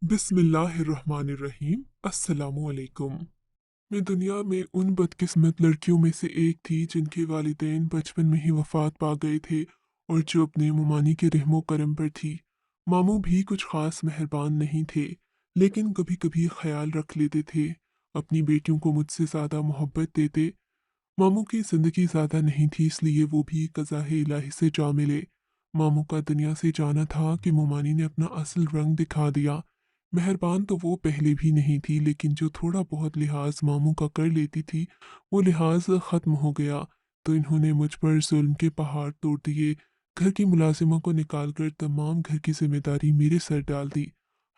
बिस्मिल्लाहिर्रहमानिर्रहीम। अस्सलामुअलैकुम। मैं दुनिया में उन बदकिस्मत लड़कियों में से एक थी जिनके वालिदैन बचपन में ही वफात पा गए थे और जो अपने ममानी के रहमो करम पर थी। मामू भी कुछ खास मेहरबान नहीं थे, लेकिन कभी कभी ख्याल रख लेते थे। अपनी बेटियों को मुझसे ज़्यादा मोहब्बत देते। मामू की जिंदगी ज़्यादा नहीं थी, इसलिए वो भी कज़ाए इलाही से जा मिले। मामू का दुनिया से जाना था कि मुमानी ने अपना असल रंग दिखा दिया। मेहरबान तो वो पहले भी नहीं थी, लेकिन जो थोड़ा बहुत लिहाज मामू का कर लेती थी, वो लिहाज ख़त्म हो गया। तो इन्होंने मुझ पर जुल्म के पहाड़ तोड़ दिए। घर की मुलाजिमों को निकाल कर तमाम घर की जिम्मेदारी मेरे सर डाल दी।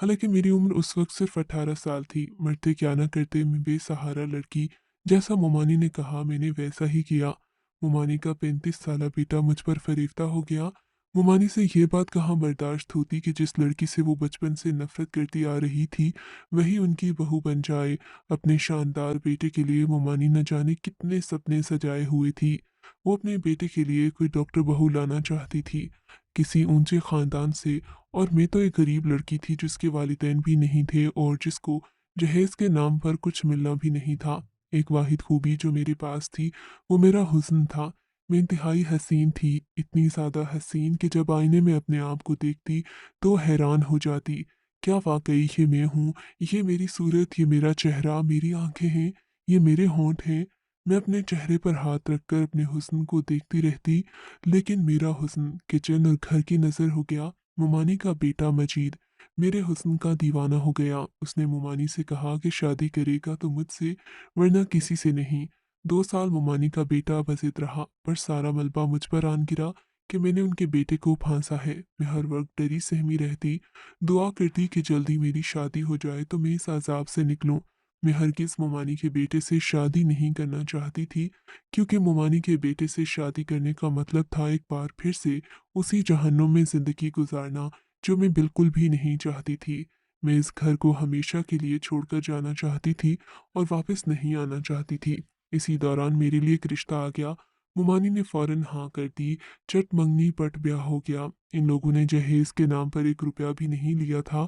हालांकि मेरी उम्र उस वक्त सिर्फ 18 साल थी। मरते क्या ना करते मैं बेसहारा लड़की। जैसा मुमानी ने कहा मैंने वैसा ही किया। मुमानी का 35 साला बेटा मुझ पर फरेफ्ता हो गया। मुमानी से ये बात कहाँ बर्दाश्त होती कि जिस लड़की से वो बचपन से नफरत करती आ रही थी, वही उनकी बहू बन जाए। अपने शानदार बेटे के लिए मुमानी न जाने कितने सपने सजाए हुए थी। वो अपने बेटे के लिए कोई डॉक्टर बहू लाना चाहती थी, किसी ऊंचे खानदान से। और मैं तो एक गरीब लड़की थी जिसके वालिदैन भी नहीं थे और जिसको जहेज के नाम पर कुछ मिलना भी नहीं था। एक वाहिद खूबी जो मेरे पास थी, वो मेरा हुस्न था। मैं इंतहाई हसीन थी, इतनी ज़्यादा हसीन कि जब आईने में अपने आप को देखती तो हैरान हो जाती। क्या वाकई ये मैं हूँ? ये मेरी सूरत, ये मेरा चेहरा, मेरी आंखें हैं, ये मेरे होंठ हैं। मैं अपने चेहरे पर हाथ रखकर अपने हुस्न को देखती रहती, लेकिन मेरा हुस्न किचन और घर की नज़र हो गया। मुमानी का बेटा मजीद मेरे हुस्न का दीवाना हो गया। उसने मुमानी से कहा कि शादी करेगा तो मुझसे, वरना किसी से नहीं। 2 साल मुमानी का बेटा बजिद रहा, पर सारा मलबा मुझ पर आन गिरा कि मैंने उनके बेटे को फांसा है। मैं हर वक्त डरी सहमी रहती, दुआ करती कि जल्दी मेरी शादी हो जाए तो मैं इस अजाब से निकलूं। मैं हरगिज मुमानी के बेटे से शादी नहीं करना चाहती थी, क्योंकि मुमानी के बेटे से शादी करने का मतलब था एक बार फिर से उसी जहन्नुम में जिंदगी गुजारना, जो मैं बिल्कुल भी नहीं चाहती थी। मैं इस घर को हमेशा के लिए छोड़कर जाना चाहती थी और वापस नहीं आना चाहती थी। इसी दौरान मेरे लिए एक रिश्ता आ गया। मुमानी ने फौरन हाँ कर दी। चट मंगनी पट ब्याह हो गया। इन लोगों ने जहेज के नाम पर 1 रुपया भी नहीं लिया था।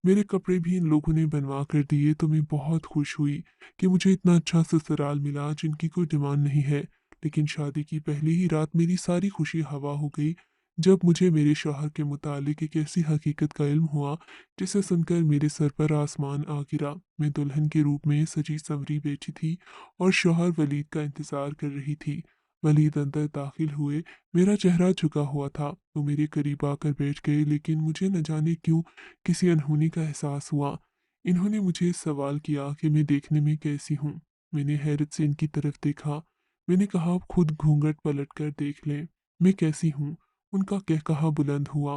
मेरे कपड़े भी इन लोगों ने बनवा कर दिए, तो मैं बहुत खुश हुई कि मुझे इतना अच्छा ससुराल मिला जिनकी कोई डिमांड नहीं है। लेकिन शादी की पहली ही रात मेरी सारी खुशी हवा हो गई, जब मुझे मेरे शौहर के मुतालिक एक ऐसी हकीकत का इल्म हुआ जिसे सुनकर मेरे सर पर आसमान आ गिरा। मैं दुल्हन के रूप में सजी संवरी बैठी थी और शौहर वलीद का इंतजार कर रही थी। वलीद अंदर दाखिल हुए। मेरा चेहरा झुका हुआ था। वो मेरे करीब आकर बैठ गए, लेकिन मुझे न जाने क्यों किसी अनहोनी का एहसास हुआ। इन्होंने मुझे सवाल किया कि मैं देखने में कैसी हूँ। मैंने हैरत से इनकी तरफ देखा। मैंने कहा, आप खुद घूंघट पलट कर देख लें, मैं कैसी हूँ। उनका कहकहा बुलंद हुआ।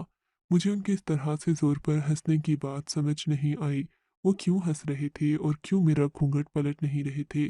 मुझे उनके इस तरह से जोर पर हंसने की बात समझ नहीं आई। वो क्यों हंस रहे थे और क्यों मेरा घूंघट पलट नहीं रहे थे।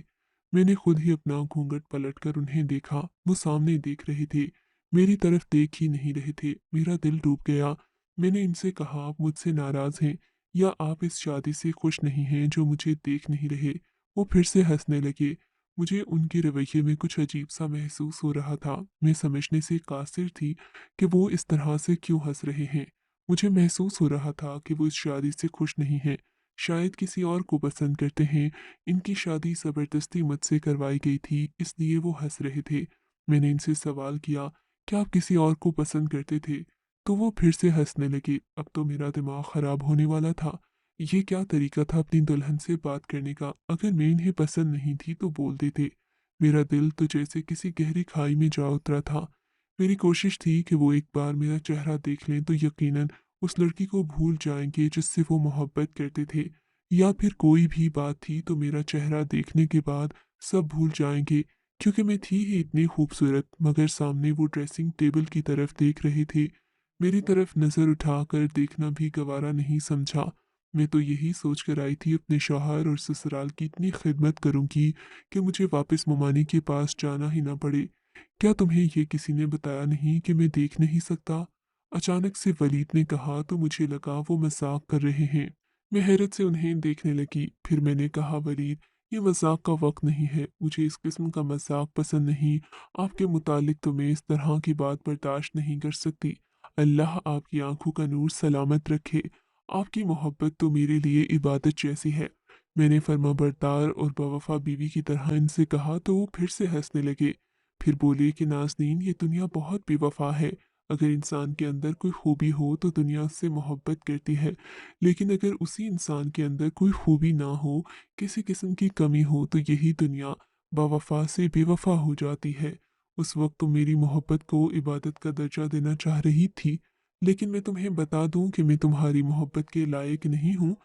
मैंने खुद ही अपना घूंघट पलटकर उन्हें देखा। वो सामने देख रहे थे, मेरी तरफ देख ही नहीं रहे थे। मेरा दिल डूब गया। मैंने इनसे कहा, आप मुझसे नाराज हैं या आप इस शादी से खुश नहीं हैं जो मुझे देख नहीं रहे। वो फिर से हंसने लगे। मुझे उनके रवैये में कुछ अजीब सा महसूस हो रहा था। मैं समझने से कासिर थी कि वो इस तरह से क्यों हंस रहे हैं। मुझे महसूस हो रहा था कि वो इस शादी से खुश नहीं हैं, शायद किसी और को पसंद करते हैं। इनकी शादी जबरदस्ती मुझसे करवाई गई थी, इसलिए वो हंस रहे थे। मैंने इनसे सवाल किया, क्या आप किसी और को पसंद करते थे? तो वो फिर से हंसने लगे। अब तो मेरा दिमाग खराब होने वाला था। ये क्या तरीका था अपनी दुल्हन से बात करने का? अगर मैं इन्हें पसंद नहीं थी तो बोल देते। मेरा दिल तो जैसे किसी गहरी खाई में जा उतरा था। मेरी कोशिश थी कि वो एक बार मेरा चेहरा देख लें तो यकीनन उस लड़की को भूल जाएंगे जिससे वो मोहब्बत करते थे, या फिर कोई भी बात थी तो मेरा चेहरा देखने के बाद सब भूल जाएंगे, क्योंकि मैं थी ही इतनी खूबसूरत। मगर सामने वो ड्रेसिंग टेबल की तरफ देख रहे थे। मेरी तरफ नजर उठाकर देखना भी गवारा नहीं समझा। मैं तो यही सोच कर आई थी अपने शौहर और ससुराल की इतनी खिदमत करूंगी कि मुझे वापस मुमानी के पास जाना ही ना पड़े। क्या तुम्हें ये किसी ने बताया नहीं कि मैं देख नहीं सकता? अचानक से वलीद ने कहा तो मुझे लगा वो मजाक कर रहे हैं। मैं हैरत से उन्हें देखने लगी। फिर मैंने कहा, वलीद, ये मजाक का वक्त नहीं है, मुझे इस किस्म का मजाक पसंद नहीं। आपके मुतालिक तो मैं इस तरह की बात बर्दाश्त नहीं कर सकती। अल्लाह आपकी आंखों का नूर सलामत रखे। आपकी मोहब्बत तो मेरे लिए इबादत जैसी है। मैंने फर्माबरदार और बावफा बीवी की तरह इनसे कहा तो वो फिर से हंसने लगे। फिर बोले कि नाज़नीन, ये दुनिया बहुत बेवफा है। अगर इंसान के अंदर कोई खूबी हो तो दुनिया उससे मोहब्बत करती है, लेकिन अगर उसी इंसान के अंदर कोई खूबी ना हो, किसी किस्म की कमी हो, तो यही दुनिया बावफा से बेवफा हो जाती है। उस वक्त तो मेरी मोहब्बत को इबादत का दर्जा देना चाह रही थी, लेकिन मैं तुम्हें बता दूं कि मैं तुम्हारी मोहब्बत के लायक नहीं हूँ,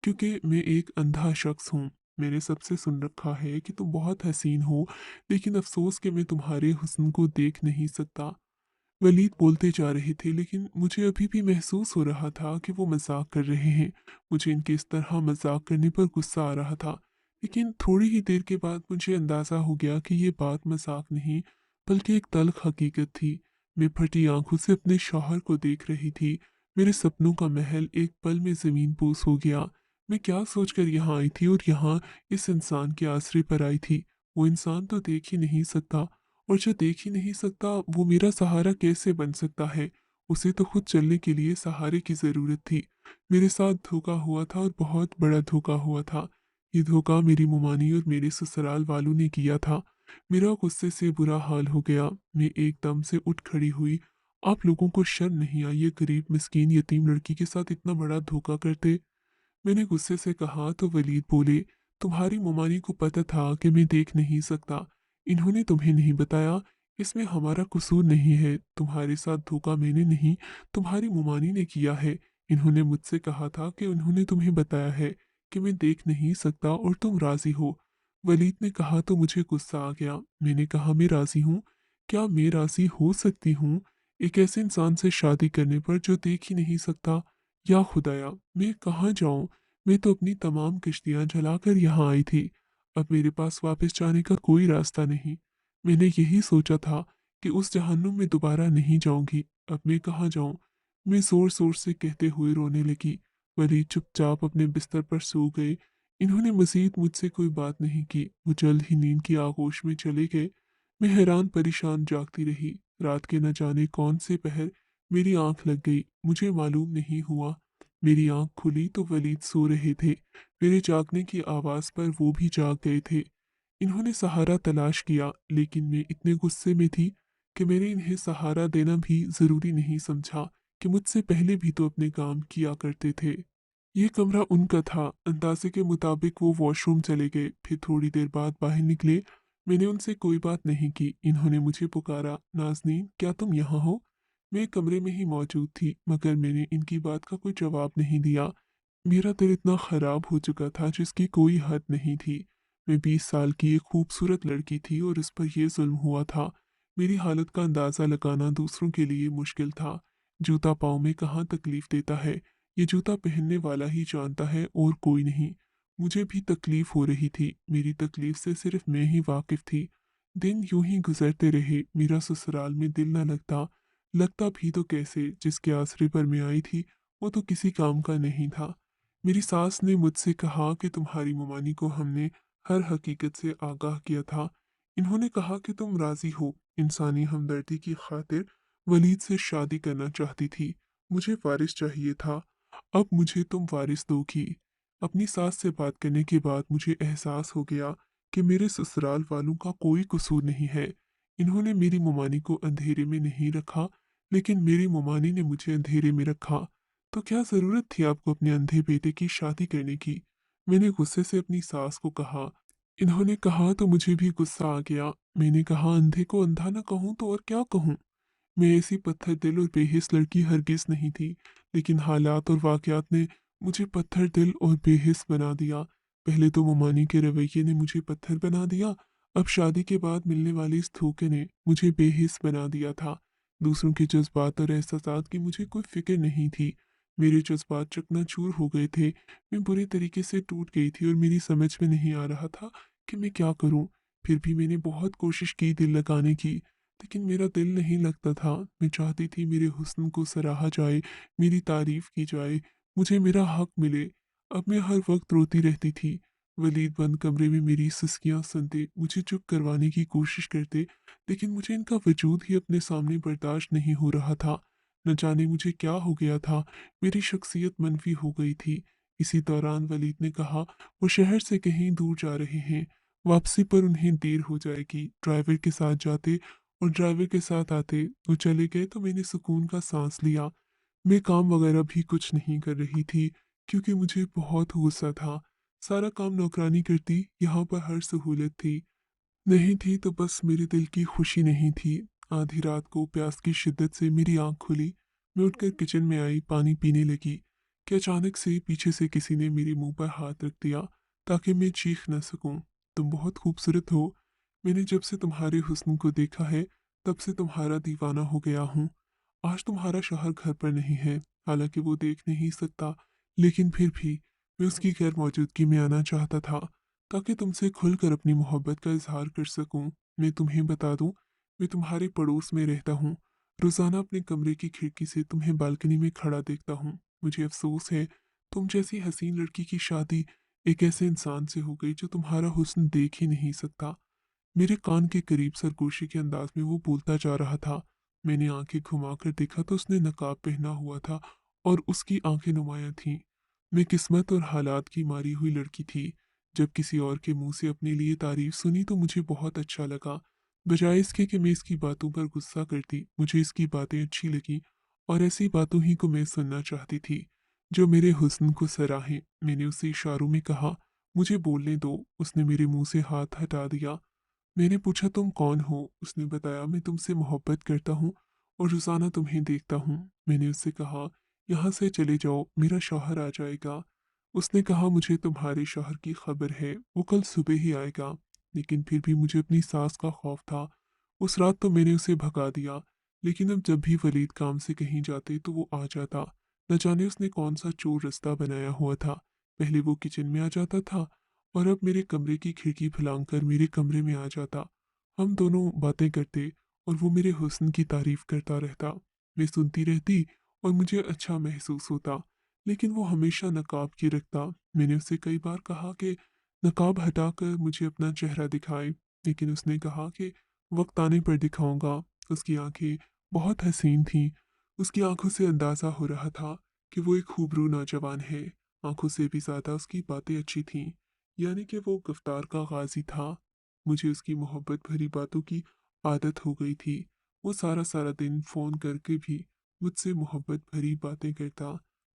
क्योंकि मैं एक अंधा शख्स हूँ। मैंने सबसे सुन रखा है कि तुम बहुत हसीन हो, लेकिन अफसोस कि मैं तुम्हारे हुस्न को देख नहीं सकता। वलीद बोलते जा रहे थे, लेकिन मुझे अभी भी महसूस हो रहा था कि वो मजाक कर रहे हैं। मुझे इनके इस तरह मजाक करने पर गुस्सा आ रहा था, लेकिन थोड़ी ही देर के बाद मुझे अंदाजा हो गया कि ये बात मजाक नहीं, बल्कि एक तल्ख हकीकत थी। मैं फटी आंखों से अपने शौहर को देख रही थी। मेरे सपनों का महल एक पल में जमीन पोस हो गया। मैं क्या सोचकर यहाँ आई थी और यहाँ इस इंसान के आसरे पर आई थी। वो इंसान तो देख ही नहीं सकता, और जो देख ही नहीं सकता वो मेरा सहारा कैसे बन सकता है। उसे तो खुद चलने के लिए सहारे की जरूरत थी। मेरे साथ धोखा हुआ था, और बहुत बड़ा धोखा हुआ था। ये धोखा मेरी मुमानी और मेरे ससुराल वालों ने किया था। मेरा गुस्से से बुरा हाल हो गया। मैं एकदम से उठ खड़ी हुई। आप लोगों को शर्म नहीं आई ये गरीब मिस्कीन यतीम लड़की के साथ इतना बड़ा धोखा करते? मैंने गुस्से से कहा तो वलीद बोले, तुम्हारी मुमानी को पता था कि मैं देख नहीं सकता। इन्होंने तुम्हें नहीं बताया। इसमें हमारा कसूर नहीं है। तुम्हारे साथ धोखा मैंने नहीं, तुम्हारी मुमानी ने किया है। इन्होंने मुझसे कहा था कि उन्होंने तुम्हें बताया है कि मैं देख नहीं सकता और तुम राजी हो। वलीद ने कहा तो मुझे गुस्सा आ गया। मैंने कहा, मैं राजी हूँ? क्या मैं राजी हो सकती हूँ एक ऐसे इंसान से शादी करने पर जो देख ही नहीं सकता? या खुदाया, मैं कहाँ जाऊं? मैं तो अपनी तमाम किश्तियां जलाकर यहाँ आई थी। अब मेरे पास वापस जाने का कोई रास्ता नहीं। मैंने यही सोचा था कि उस जहन्नुम में दोबारा नहीं जाऊंगी। अब मैं कहाँ जाऊं? मैं जोर जोर से कहते हुए रोने लगी। वली चुपचाप अपने बिस्तर पर सो गए। इन्होंने मजीद मुझसे कोई बात नहीं की। वो जल्द ही नींद की आगोश में चले गए। मैं हैरान परेशान जागती रही। रात के न जाने कौन से पहर मेरी आंख लग गई, मुझे मालूम नहीं हुआ। मेरी आंख खुली तो वलीद सो रहे थे। मेरे जागने की आवाज पर वो भी जाग गए थे। इन्होंने सहारा तलाश किया, लेकिन मैं इतने गुस्से में थी कि मैंने इन्हें सहारा देना भी जरूरी नहीं समझा कि मुझसे पहले भी तो अपने काम किया करते थे। ये कमरा उनका था। अंदाजे के मुताबिक वो वॉशरूम चले गए, फिर थोड़ी देर बाद बाहर निकले। मैंने उनसे कोई बात नहीं की। इन्होंने मुझे पुकारा, नाज़नीन, क्या तुम यहाँ हो? मैं कमरे में ही मौजूद थी, मगर मैंने इनकी बात का कोई जवाब नहीं दिया। मेरा दिल इतना खराब हो चुका था जिसकी कोई हद नहीं थी। मैं 20 साल की एक खूबसूरत लड़की थी और इस पर यह जुल्म हुआ था। मेरी हालत का अंदाजा लगाना दूसरों के लिए मुश्किल था। जूता पाँव में कहाँ तकलीफ देता है, ये जूता पहनने वाला ही जानता है और कोई नहीं। मुझे भी तकलीफ हो रही थी। मेरी तकलीफ से सिर्फ मैं ही वाकिफ थी। दिन यूं ही गुजरते रहे। मेरा ससुराल में दिल न लगता। लगता भी तो कैसे, जिसके आसरे पर मैं आई थी वो तो किसी काम का नहीं था। मेरी सास ने मुझसे कहा कि तुम्हारी मुमानी को हमने हर हकीकत से आगाह किया था। इन्होंने कहा कि तुम राजी हो। इंसानी हमदर्दी की खातिर वलीद से शादी करना चाहती थी। मुझे वारिस चाहिए था। अब मुझे तुम वारिस दोगी। अपनी सास से बात करने के बाद मुझे एहसास हो गया कि मेरे ससुराल वालों का कोई कसूर नहीं है। इन्होंने मेरी मुमानी को अंधेरे में नहीं रखा, लेकिन मेरी मुमानी ने मुझे अंधेरे में रखा। तो क्या जरूरत थी आपको अपने अंधे बेटे की शादी करने की? मैंने गुस्से से अपनी सास को कहा। इन्होंने कहा तो मुझे भी गुस्सा आ गया। मैंने कहा, अंधे को अंधा न कहूं तो और क्या कहूं? मैं ऐसी पत्थर दिल और बेहिस लड़की हरगिज नहीं थी, लेकिन हालात और वाकयात ने मुझे पत्थर दिल और बेहिस बना दिया। पहले तो मुमानी के रवैये ने मुझे पत्थर बना दिया, अब शादी के बाद मिलने वाले इस धोखे ने मुझे बेहिस बना दिया था। दूसरों के जज्बात और एहसासात की मुझे कोई फिक्र नहीं थी। मेरे जज्बात चकनाचूर हो गए थे। मैं बुरे तरीके से टूट गई थी और मेरी समझ में नहीं आ रहा था कि मैं क्या करूं। फिर भी मैंने बहुत कोशिश की दिल लगाने की, लेकिन मेरा दिल नहीं लगता था। मैं चाहती थी मेरे हुस्न को सराहा जाए, मेरी तारीफ की जाए, मुझे मेरा हक मिले। अब मैं हर वक्त रोती रहती थी। वलीद बंद कमरे में मेरी सिसकियां सुनते, मुझे चुप करवाने की कोशिश करते, लेकिन मुझे इनका वजूद ही अपने सामने बर्दाश्त नहीं हो रहा था। न जाने मुझे क्या हो गया था, मेरी शख्सियत मनफी हो गई थी। इसी दौरान वलीद ने कहा वो शहर से कहीं दूर जा रहे हैं, वापसी पर उन्हें देर हो जाएगी। ड्राइवर के साथ जाते और ड्राइवर के साथ आते। वो चले गए तो मैंने सुकून का सांस लिया। मैं काम वगैरह भी कुछ नहीं कर रही थी क्योंकि मुझे बहुत गुस्सा था। सारा काम नौकरानी करती, यहाँ पर हर सहूलत थी। नहीं थी तो बस मेरे दिल की खुशी नहीं थी। आधी रात को प्यास की शिद्दत से मेरी आंख खुली। मैं उठकर किचन में आई, पानी पीने लगी कि अचानक से पीछे से किसी ने मेरे मुंह पर हाथ रख दिया ताकि मैं चीख न सकूं। तुम बहुत खूबसूरत हो। मैंने जब से तुम्हारे हुस्न को देखा है तब से तुम्हारा दीवाना हो गया हूँ। आज तुम्हारा शौहर घर पर नहीं है, हालांकि वो देख नहीं सकता, लेकिन फिर भी मैं उसकी गैर मौजूदगी में आना चाहता था ताकि तुमसे खुलकर अपनी मोहब्बत का इजहार कर सकूं। मैं तुम्हें बता दूं, मैं तुम्हारे पड़ोस में रहता हूँ। रोजाना अपने कमरे की खिड़की से तुम्हें बालकनी में खड़ा देखता हूँ। मुझे अफसोस है तुम जैसी हसीन लड़की की शादी एक ऐसे इंसान से हो गई जो तुम्हारा हुस्न देख ही नहीं सकता। मेरे कान के करीब सरगोशी के अंदाज में वो बोलता जा रहा था। मैंने आंखें घुमाकर देखा तो उसने नकाब पहना हुआ था और उसकी आंखें नुमायां थीं। मैं किस्मत और हालात की मारी हुई लड़की थी। जब किसी और के मुंह से अपने लिए तारीफ सुनी तो मुझे बहुत अच्छा लगा। बजाय इसके कि मैं इसकी बातों पर गुस्सा करती, मुझे इसकी बातें अच्छी लगी और ऐसी बातों ही को मैं सुनना चाहती थी जो मेरे हुस्न को सराहें। मैंने उसे इशारों में कहा, मुझे बोलने दो। उसने मेरे मुंह से हाथ हटा दिया। मैंने पूछा, तुम कौन हो? उसने बताया, मैं तुमसे मोहब्बत करता हूँ और रोजाना तुम्हें देखता हूँ। मैंने उससे कहा, यहाँ से चले जाओ, मेरा शौहर आ जाएगा। उसने कहा, मुझे तुम्हारे शौहर की खबर है, वो कल सुबह ही आएगा। लेकिन फिर भी मुझे अपनी सास का खौफ था। उस रात तो मैंने उसे भगा दिया, लेकिन अब जब भी वलीद काम से कहीं जाते तो वो आ जाता। न जाने उसने कौन सा चोर रास्ता बनाया हुआ था। पहले वो किचन में आ जाता था और अब मेरे कमरे की खिड़की फलांग कर मेरे कमरे में आ जाता। हम दोनों बातें करते और वो मेरे हुस्न की तारीफ करता रहता। मैं सुनती रहती और मुझे अच्छा महसूस होता, लेकिन वो हमेशा नकाब की रखता। मैंने उससे कई बार कहा कि नकाब हटाकर मुझे अपना चेहरा दिखाए, लेकिन उसने कहा कि वक्त आने पर दिखाऊंगा। उसकी आंखें बहुत हसीन थीं। उसकी आंखों से अंदाजा हो रहा था कि वो एक खूबरू नौजवान है। आंखों से भी ज्यादा उसकी बातें अच्छी थीं, यानी कि वो गिरफ्तार का गाजी था। मुझे उसकी मोहब्बत भरी बातों की आदत हो गई थी। वो सारा सारा दिन फोन करके भी मुझसे मोहब्बत भरी बातें करता।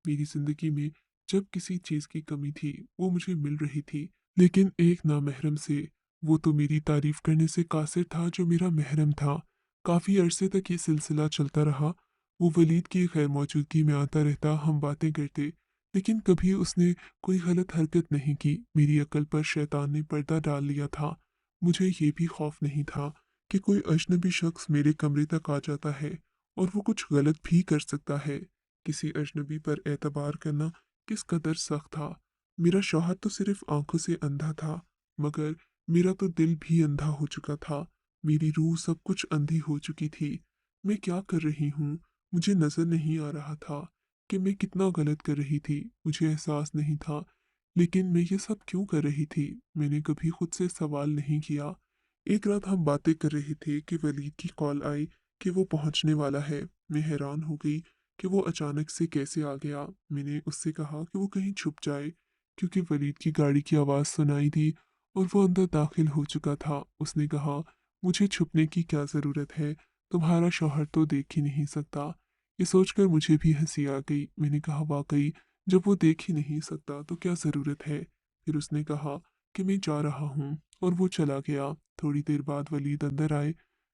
मेरी जिंदगी में जब किसी चीज की कमी थी वो मुझे मिल रही थी, लेकिन एक नामहरम से। वो तो मेरी तारीफ करने से कासिर था जो मेरा महरम था। काफी अरसे तक ये सिलसिला चलता रहा। वो वलीद की गैर मौजूदगी में आता रहता, हम बातें करते, लेकिन कभी उसने कोई गलत हरकत नहीं की। मेरी अकल पर शैतान ने पर्दा डाल लिया था। मुझे ये भी खौफ नहीं था कि कोई अजनबी शख्स मेरे कमरे तक आ जाता है और वो कुछ गलत भी कर सकता है। किसी अजनबी पर एतबार करना किस कदर सख्त था। मेरा शौहर तो सिर्फ आंखों से अंधा था, मगर मेरा तो दिल भी अंधा हो चुका था। मेरी रूह सब कुछ अंधी हो चुकी थी। मैं क्या कर रही हूँ मुझे नजर नहीं आ रहा था कि मैं कितना गलत कर रही थी। मुझे एहसास नहीं था, लेकिन मैं ये सब क्यों कर रही थी? मैंने कभी खुद से सवाल नहीं किया। एक रात हम बातें कर रहे थे कि वलीद की कॉल आई कि वो पहुंचने वाला है। मैं हैरान हो गई कि वो अचानक से कैसे आ गया। मैंने उससे कहा कि वो कहीं छुप जाए, क्योंकि वलीद की गाड़ी की आवाज़ सुनाई दी और वो अंदर दाखिल हो चुका था। उसने कहा, मुझे छुपने की क्या ज़रूरत है, तुम्हारा शौहर तो देख ही नहीं सकता। ये सोचकर मुझे भी हंसी आ गई। मैंने कहा, वाकई जब वो देख ही नहीं सकता तो क्या ज़रूरत है। फिर उसने कहा कि मैं जा रहा हूँ और वो चला गया। थोड़ी देर बाद वलीद अंदर आए।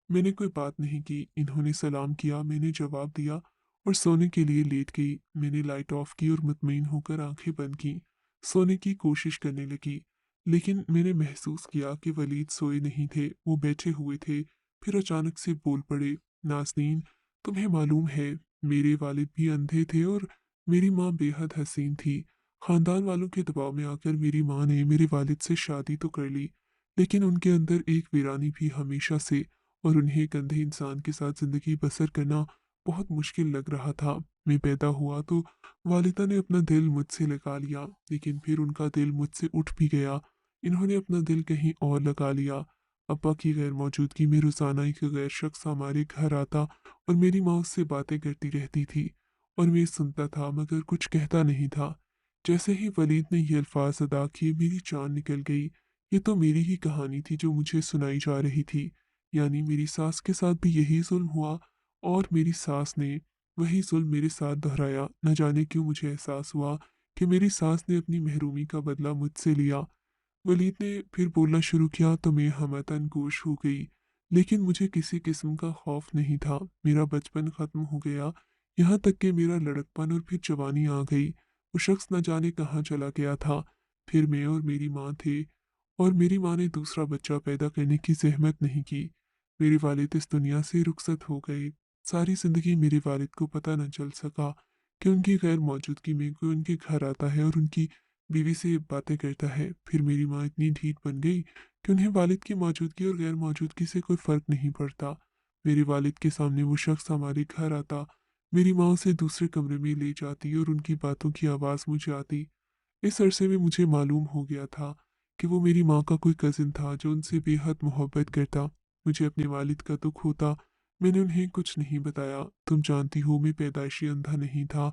मैंने कोई बात नहीं की। इन्होंने सलाम किया, मैंने जवाब दिया और सोने के लिए लेट गई। मैंने लाइट ऑफ की और मुतमईन होकर आंखें बंद की। सोने की कोशिश करने लगी, लेकिन मैंने महसूस किया कि वलीद सोए नहीं थे, वो बैठे हुए थे। फिर अचानक से बोल पड़े, नाज़नीन, तुम्हें मालूम है मेरे वालिद भी अंधे थे और मेरी माँ बेहद हसीन थी। खानदान वालों के दबाव में आकर मेरी माँ ने मेरे वालिद से शादी तो कर ली, लेकिन उनके अंदर एक वीरानी भी हमेशा से, और उन्हें एक अंधे इंसान के साथ जिंदगी बसर करना बहुत मुश्किल लग रहा था। मैं पैदा हुआ तो वालिदा ने अपना दिल मुझसे लगा लिया, लेकिन फिर उनका दिल मुझसे उठ भी गया। इन्होंने अपना दिल कहीं और लगा लिया। अब्बा की गैर मौजूदगी में रोज़ाना एक गैर शख्स हमारे घर आता और मेरी माँ उससे बातें करती रहती थी और मैं सुनता था मगर कुछ कहता नहीं था। जैसे ही वलीद ने ये अल्फाज अदा किए मेरी जान निकल गई। ये तो मेरी ही कहानी थी जो मुझे सुनाई जा रही थी। यानी मेरी सास के साथ भी यही जुल्म हुआ और मेरी सास ने वही जुल्म मेरे साथ दोहराया। न जाने क्यों मुझे एहसास हुआ कि मेरी सास ने अपनी महरूमी का बदला मुझसे लिया। वलीद ने फिर बोलना शुरू किया तो मैं हमतन गोश हो गई। लेकिन मुझे किसी किस्म का खौफ नहीं था। मेरा बचपन ख़त्म हो गया, यहाँ तक कि मेरा लड़कपन और फिर जवानी आ गई। वो शख्स न जाने कहाँ चला गया था। फिर मैं और मेरी माँ थे और मेरी माँ ने दूसरा बच्चा पैदा करने की ज़हमत नहीं की। मेरे वालिद इस दुनिया से रुखसत हो गए। सारी ज़िंदगी मेरे वालिद को पता न चल सका कि उनकी गैर मौजूदगी में कोई उनके घर आता है और उनकी बीवी से बातें करता है। फिर मेरी माँ इतनी ढीठ बन गई कि उन्हें वालिद की मौजूदगी और गैर मौजूदगी से कोई फ़र्क नहीं पड़ता। मेरे वालिद के सामने वो शख्स हमारे घर आता, मेरी माँ उसे दूसरे कमरे में ले जाती और उनकी बातों की आवाज़ मुझे आती। इस अरसे में मुझे मालूम हो गया था कि वो मेरी माँ का कोई कज़िन था जो उनसे बेहद मोहब्बत करता। मुझे अपने वालिद का दुख होता। मैंने उन्हें कुछ नहीं बताया। तुम जानती हो मैं पैदाइशी अंधा नहीं था।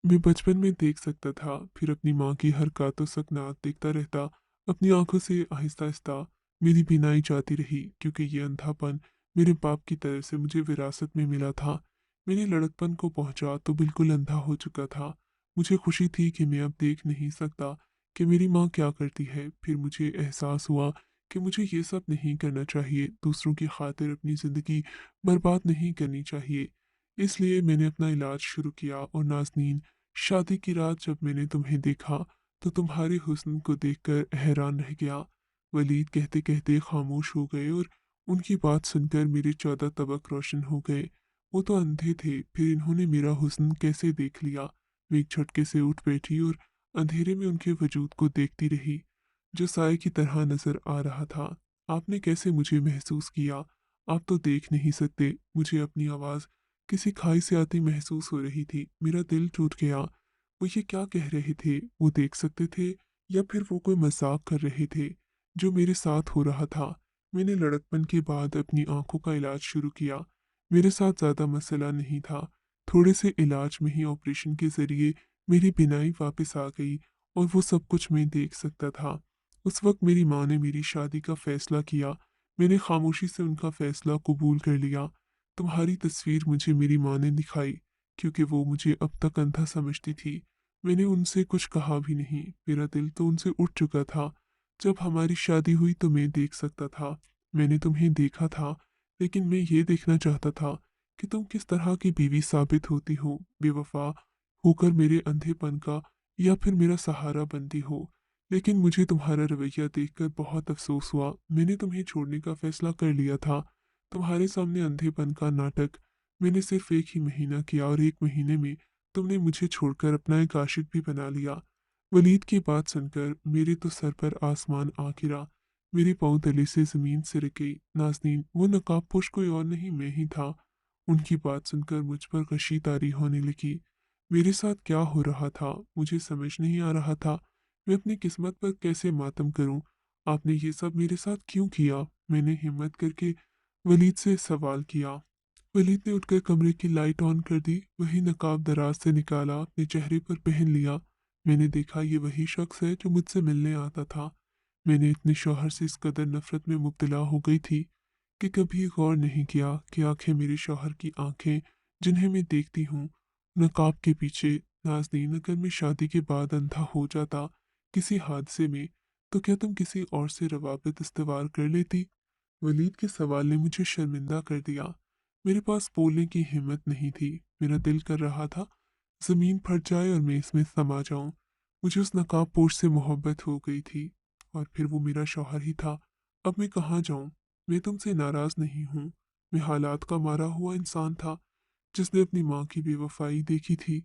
मैं बचपन में देख सकता था, फिर अपनी माँ की हरकतों सकनात देखता रहता। अपनी आंखों से आहिस्ता आहिस्ता मेरी बीनाई जाती रही क्योंकि ये अंधापन मेरे बाप की तरफ से मुझे विरासत में मिला था। मैंने लड़कपन को पहुंचा तो बिल्कुल अंधा हो चुका था। मुझे खुशी थी कि मैं अब देख नहीं सकता कि मेरी माँ क्या करती है। फिर मुझे एहसास हुआ कि मुझे ये सब नहीं करना चाहिए, दूसरों की खातिर अपनी ज़िंदगी बर्बाद नहीं करनी चाहिए। इसलिए मैंने अपना इलाज शुरू किया और नाज़नीन, शादी की रात जब मैंने तुम्हें देखा तो तुम्हारे हुस्न को देखकर हैरान रह गया। वलीद कहते कहते खामोश हो गए और उनकी बात सुनकर मेरे 14 तबक रोशन हो गए। वो तो अंधे थे, फिर इन्होंने मेरा हुस्न कैसे देख लिया। मैं एक झटके से उठ बैठी और अंधेरे में उनके वजूद को देखती रही जो साए की तरह नजर आ रहा था। आपने कैसे मुझे महसूस किया? आप तो देख नहीं सकते। मुझे अपनी आवाज़ किसी खाई से आती महसूस हो रही थी। मेरा दिल टूट गया। वो ये क्या कह रहे थे? वो देख सकते थे या फिर वो कोई मजाक कर रहे थे जो मेरे साथ हो रहा था? मैंने लड़कपन के बाद अपनी आंखों का इलाज शुरू किया। मेरे साथ ज़्यादा मसला नहीं था। थोड़े से इलाज में ही ऑपरेशन के ज़रिए मेरी बीनाई वापस आ गई और वो सब कुछ मैं देख सकता था। उस वक्त मेरी माँ ने मेरी शादी का फैसला किया। मैंने खामोशी से उनका फैसला कबूल कर लिया। तुम्हारी तस्वीर मुझे मेरी माँ ने दिखाई क्योंकि वो मुझे अब तक अंधा समझती थी। मैंने उनसे कुछ कहा भी नहीं। मेरा दिल तो उनसे उठ चुका था। जब हमारी शादी हुई तो मैं देख सकता था। मैंने तुम्हें देखा था, लेकिन मैं ये देखना चाहता था कि तुम किस तरह की बीवी साबित होती हो, बेवफा होकर मेरे अंधेपन का या फिर मेरा सहारा बनती हो। लेकिन मुझे तुम्हारा रवैया देखकर बहुत अफसोस हुआ। मैंने तुम्हें छोड़ने का फैसला कर लिया था। तुम्हारे सामने अंधेपन का नाटक मैंने सिर्फ 1 ही महीना किया और 1 महीने में तुमने मुझे छोड़कर अपना एक आशिक भी बना लिया। वलीद की बात सुनकर मेरे तो सर पर आसमान आ गिरा। मेरे पाँव तले से जमीन सिरक गई। नाज़नीन, वो नकाबपोश कोई और नहीं, मैं ही था। उनकी बात सुनकर मुझ पर कशी तारी होने लगी। मेरे साथ क्या हो रहा था मुझे समझ नहीं आ रहा था। मैं अपनी किस्मत पर कैसे मातम करूं? आपने ये सब मेरे साथ क्यों किया? मैंने हिम्मत करके वलीद से सवाल किया। वलीद ने उठकर कमरे की लाइट ऑन कर दी। वही नकाब दराज से निकाला, अपने चेहरे पर पहन लिया। मैंने देखा ये वही शख्स है जो मुझसे मिलने आता था। मैंने अपने शौहर से इस कदर नफरत में मुब्तला हो गई थी कि कभी गौर नहीं किया कि आंखें मेरे शौहर की आंखें जिन्हें मैं देखती हूँ नकाब के पीछे। नाज़नीन, अगर मैं शादी के बाद अंधा हो जाता किसी हादसे में, तो क्या तुम किसी और से रवाबित इस्तवार कर लेती? वलीद के सवाल ने मुझे शर्मिंदा कर दिया। मेरे पास बोलने की हिम्मत नहीं थी। मेरा दिल कर रहा था जमीन फट जाए और मैं इसमें समा जाऊं। मुझे उस नकाबपोश से मोहब्बत हो गई थी और फिर वो मेरा शौहर ही था। अब मैं कहाँ जाऊं? मैं तुमसे नाराज नहीं हूँ। मैं हालात का मारा हुआ इंसान था जिसने अपनी माँ की बेवफाई देखी थी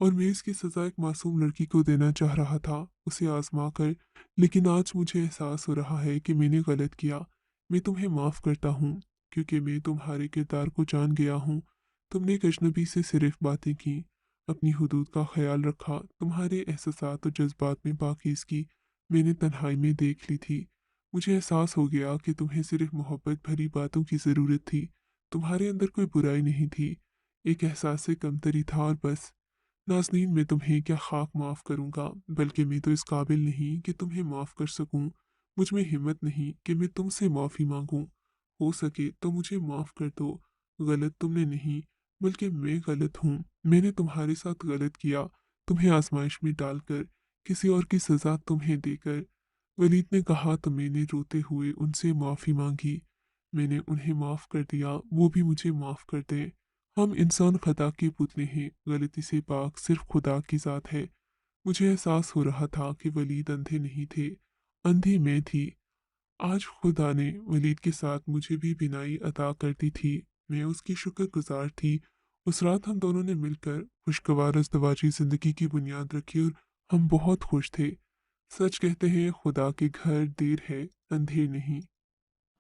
और मैं इसकी सजा एक मासूम लड़की को देना चाह रहा था, उसे आजमा कर। लेकिन आज मुझे एहसास हो रहा है कि मैंने गलत किया। मैं तुम्हें माफ़ करता हूँ क्योंकि मैं तुम्हारे किरदार को जान गया हूँ। तुमने एक अजनबी से सिर्फ बातें की, अपनी हुदूद का ख्याल रखा। तुम्हारे एहसासात और जज्बात में पाकीज़गी मैंने तन्हाई में देख ली थी। मुझे एहसास हो गया कि तुम्हें सिर्फ मोहब्बत भरी बातों की ज़रूरत थी। तुम्हारे अंदर कोई बुराई नहीं थी, एक एहसास से कमतरी था और बस। नाज़नीन, मैं तुम्हें क्या खाक माफ़ करूँगा, बल्कि मैं तो इस काबिल नहीं कि तुम्हें माफ़ कर सकूँ। मुझ में हिम्मत नहीं कि मैं तुमसे माफ़ी माँगूँ। हो सके तो मुझे माफ़ कर दो। गलत तुमने नहीं, बल्कि मैं गलत हूँ। मैंने तुम्हारे साथ गलत किया, तुम्हें आज़माइश में डालकर, किसी और की सज़ा तुम्हें देकर। वलीद ने कहा तो मैंने रोते हुए उनसे माफ़ी माँगी। मैंने उन्हें माफ़ कर दिया, वो भी मुझे माफ़ कर दें। हम इंसान खता के पुतले हैं, गलती से पाक सिर्फ खुदा की ज़ात है। मुझे एहसास हो रहा था कि वलीद अंधे नहीं थे, अंधी मैं थी। आज खुदा ने वलीद के साथ मुझे भी बिनाई अता कर दी थी। मैं उसकी शुक्रगुज़ार थी। उस रात हम दोनों ने मिलकर खुशगवार अज़दवाजी ज़िंदगी की बुनियाद रखी और हम बहुत खुश थे। सच कहते हैं खुदा के घर देर है, अंधेर नहीं।